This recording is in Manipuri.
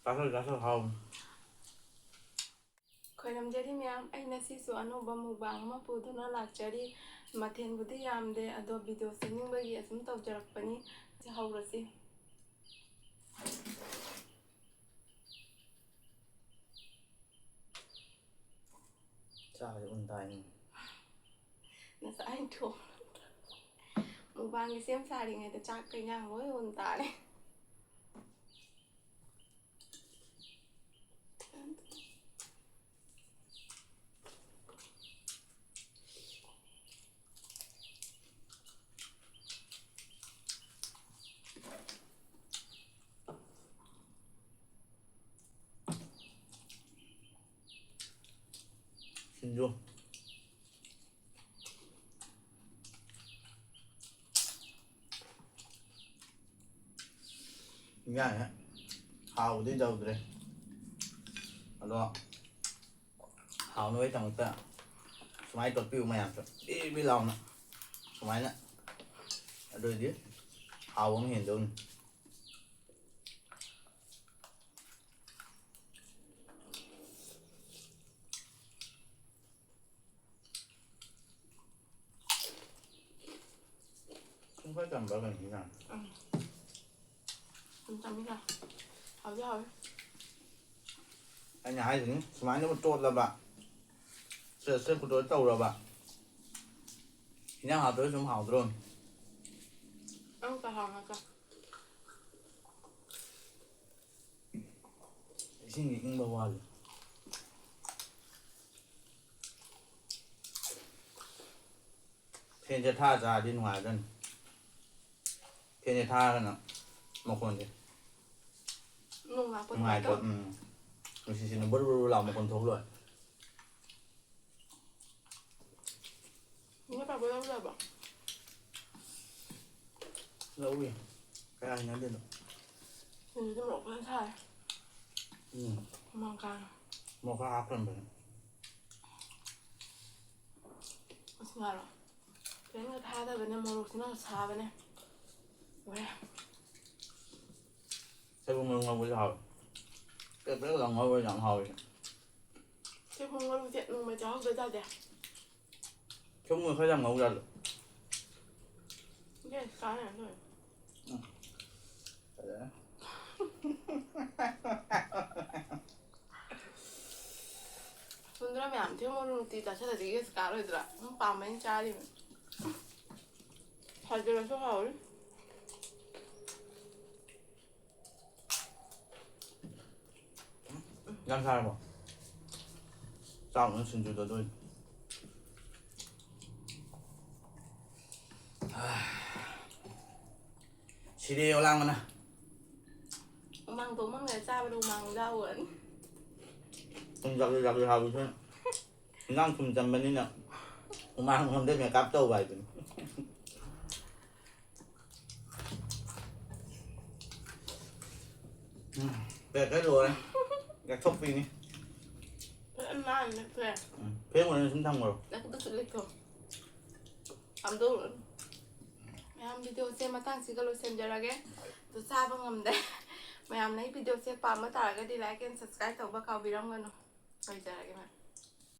ꯆꯥꯁꯜ ꯍꯥꯎ ꯈꯣꯏꯔꯝꯖꯔꯤ ꯃꯌꯥꯝ ꯑꯩꯅ ꯁꯤꯁꯨ ꯑꯅꯧꯕ ꯃꯨꯛꯕꯥꯡ ꯑꯃ ꯄꯨꯗꯨꯅ ꯂꯥꯛꯆꯔꯤ ꯃꯊꯦꯜꯕꯨꯗꯤ ꯌꯥꯝꯗꯦ ꯑꯗꯣ ꯚꯤꯗꯤꯑꯣ ꯁꯦꯝꯅꯤꯡꯕꯒꯤ ꯑꯁꯨꯝ ꯇꯧꯖꯔꯛꯄꯅꯤ ꯍꯧꯔꯁꯤ ꯆꯥꯕꯗꯤ ꯎꯟ ꯇꯥꯏꯅꯤ ꯉꯁꯥꯏ ꯑꯩꯅ ꯊꯣꯡ ꯃꯨꯛꯕꯥꯡꯒꯤ ꯁꯦꯝ ꯁꯥꯔꯤꯉꯩꯗ ꯆꯥꯛꯀ ꯏꯟꯖꯥꯡ ꯂꯣꯏ ꯎꯟ ꯇꯥꯔꯦ 신조 ꯉꯥꯏꯍꯦ ꯍꯥꯎꯕꯗꯤ ꯇꯧꯗ꯭ꯔꯦ ꯑꯗꯣ ꯍꯥꯎꯅꯕꯒꯤꯗꯃꯛꯇ ꯁꯨꯃꯥꯏꯅ ꯇꯣꯠꯄꯤꯌꯨ ꯃꯌꯥꯝꯁꯨ ꯕꯤ ꯂꯥꯎꯅ ꯁꯨꯃꯥꯏꯅ ꯑꯗꯨꯑꯣꯏꯗꯤ ꯍꯥꯎꯕ ꯑꯃ ꯍꯦꯟꯗꯧꯅꯤ ꯈꯔ ꯆꯝꯕ꯭ꯔꯥ ꯀꯩꯅꯣ ꯆꯝꯃꯤꯗ ꯍꯥꯎꯗꯤ ꯍꯥꯎꯋꯦ ꯑꯩꯅ ꯍꯥꯏꯁꯤꯅꯤ ꯁꯨꯃꯥꯏꯅꯕꯨ ꯇꯣꯠꯂꯕ ꯁ꯭ꯇꯦꯞ ꯈꯨꯇꯣꯠ ꯇꯧꯔꯕ ꯏꯟꯖꯥꯡ ꯍꯥꯞꯄꯗ ꯁꯨꯝ ꯍꯥꯎꯗ꯭ꯔꯣ ꯑꯃꯨꯛꯀ ꯍꯥꯎꯅꯀ ꯏꯁꯤꯡꯒꯤ ꯏꯪꯕ ꯋꯥꯂꯤ ꯐꯦꯟꯁꯦ ꯊꯥꯔ ꯆꯥꯔꯗꯤ ꯅꯨꯡꯉꯥꯏꯒꯗꯕꯅꯤ ꯐꯦꯟꯁꯦ ꯊꯥꯔꯒꯅ ꯃꯈꯣꯟꯁꯦ ꯅꯣꯡ ꯂꯥꯛꯄ ꯅꯨꯡꯉꯥꯏꯇ꯭ꯔꯣ ꯅꯨꯡꯁꯤꯠꯁꯤꯅ ꯕꯨꯔꯨ ꯕꯨꯔꯨ ꯂꯥꯎ ꯃꯈꯣꯟ ꯊꯣꯛ ꯂꯣꯏ ꯅꯣꯏ ꯄꯥꯄ ꯂꯧꯗꯕ꯭ꯔꯣ ꯂꯧꯏ ꯀꯌꯥ ꯍꯩꯅꯗꯦꯗꯣ ꯁꯤꯡꯖꯨꯗꯤ ꯃꯣꯔꯣꯛ ꯐꯖꯅ ꯁꯥꯔꯦ ꯍꯨꯃꯥꯡ ꯀꯥꯡꯉꯦ ꯃꯣꯔꯣꯛ ꯈꯔ ꯍꯥꯞꯆꯟꯕꯅꯦ ꯉꯥꯔꯣ ꯀꯩꯝꯒ ꯊꯥꯗꯕꯅꯦ ꯃꯣꯔꯣꯛꯁꯤꯅ ꯁꯥꯕꯅꯦ ꯂꯣꯏꯔꯦ ꯁꯣꯏꯕꯨꯝ ꯃꯔꯨ ꯉꯧꯕꯁꯨ ꯍꯥꯎꯋꯦ ꯄꯦꯠ ꯄꯦꯠ ꯂꯥꯎꯅ ꯉꯧꯔ ꯌꯥꯝ ꯍꯥꯎꯋꯦ ꯁꯣꯏꯕꯨꯝ ꯃꯔꯨꯁꯦ ꯅꯣꯡꯃꯩ ꯆꯥꯍꯧꯗ ꯌꯥꯗꯦ ꯁꯣꯏꯕꯨꯝꯒ ꯈꯔ ꯌꯥꯝ ꯉꯧ ꯌꯥꯗ꯭ꯔꯣ ꯌꯦꯁ ꯆꯥꯅꯤ ꯂꯣꯏꯔꯦ ꯐꯖꯔꯦ ꯁꯨꯟꯗ꯭ꯔ ꯃꯌꯥꯝ ꯁꯤꯡꯖꯨ ꯃꯔꯨ ꯅꯨꯡꯇꯤ ꯆꯥꯁꯤꯜꯂꯗꯤ ꯒꯦꯁ ꯀꯥꯔꯣꯏꯗ꯭ꯔꯥ ꯄꯥꯝꯕꯩꯅꯦ ꯆꯥꯔꯤꯕꯅꯤ ꯁꯥꯖꯤꯜꯂꯁꯨ ꯍꯥꯎꯋꯤ ꯌꯥꯝ ꯁꯥꯔꯕꯣ ꯆꯥꯎꯅ ꯁꯤꯡꯖꯨꯗꯣ ꯑꯗꯨ ꯑꯣꯏꯗꯤ ꯁꯤꯔꯦ ꯑꯣꯂꯥꯡꯕꯅ ꯍꯨꯃꯥꯡ ꯊꯣꯛꯃꯟꯈꯔꯦ ꯆꯥꯕꯗ ꯍꯨꯃꯥꯡ ꯌꯥꯎꯔꯅꯤ ꯊꯨꯝ ꯆꯥꯛꯂꯤ ꯆꯥꯛꯂꯤ ꯍꯥꯎꯕꯁꯤꯅ ꯏꯟꯖꯥꯡ ꯊꯨꯝ ꯆꯝꯕꯅꯤꯅ ꯍꯨꯃꯥꯡ ꯃꯅꯝꯗ ꯃꯦꯀꯞ ꯇꯧꯕ ꯍꯥꯏꯗꯨꯅꯤ ꯄꯦꯛꯈꯩ ꯂꯣꯏꯔꯦ ꯌꯥꯛꯊꯣꯛꯄꯤꯅꯤ ꯐꯖꯅ ꯅꯥꯟꯅ ꯅꯞꯊꯣꯛꯑꯦ ꯐꯦꯡꯉꯨꯔꯅꯨ ꯁꯨꯝ ꯊꯝꯈ꯭ꯔꯣ ꯅꯈꯨꯠꯇꯨꯁꯨ ꯂꯤꯛꯊꯣ ꯍꯥꯝꯗꯣꯛꯎꯔꯅꯨ ꯃꯌꯥꯝ ꯚꯤꯗꯤꯑꯣꯁꯦ ꯃꯇꯥꯡꯁꯤꯒ ꯂꯣꯏꯁꯤꯟꯖꯔꯒꯦ ꯑꯗꯨ ꯆꯥꯕ ꯉꯝꯗꯦ ꯃꯌꯥꯝꯅ ꯑꯩ ꯚꯤꯗꯤꯑꯣꯁꯦ ꯄꯥꯝꯕ ꯇꯥꯔꯒꯗꯤ ꯂꯥꯏꯛ ꯑꯦꯟ ꯁꯕꯁꯀ꯭ꯔꯥꯏꯕ ꯇꯧꯕ ꯀꯥꯎꯕꯤꯔꯝꯒꯅꯨ ꯂꯣꯏꯖꯔꯒꯦ ꯃꯌꯥꯝ